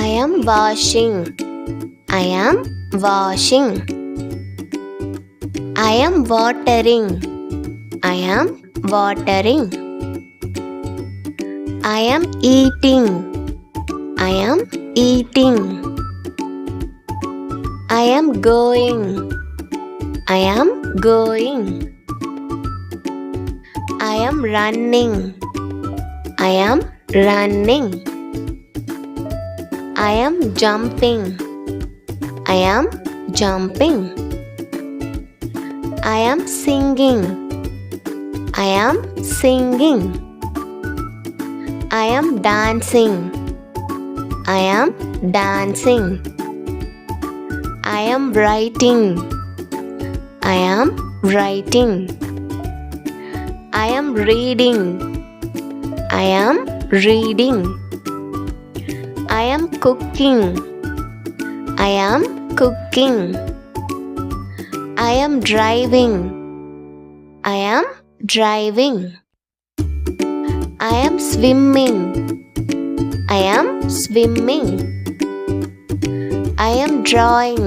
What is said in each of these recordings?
I am washing. I am washing. I am watering. I am watering. I am eating. I am eating. I am going. I am going. I am running. I am running. I am jumping. I am jumping. I am singing. I am singing. I am dancing. I am dancing. I am writing. I am writing. I am reading. I am reading. I am cooking. I am cooking. I am driving. I am driving. I am swimming. I am swimming. I am drawing.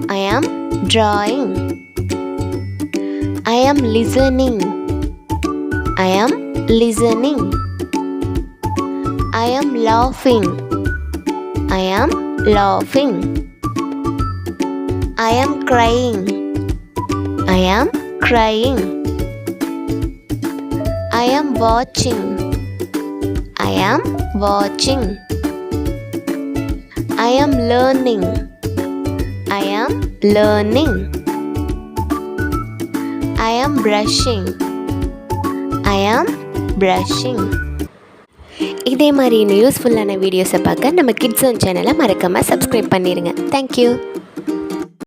I am drawing. I am listening. I am listening. I am laughing. I am laughing. I am crying. I am crying. I am watching. I am watching. I am learning. I am learning. I am brushing. I am brushing. இதே மாதிரி இன்னும் யூஸ்ஃபுல்லான வீடியோஸை பார்க்க நம்ம kids one சேனலை மறக்காமல் subscribe பண்ணிடுங்க. தேங்க்யூ.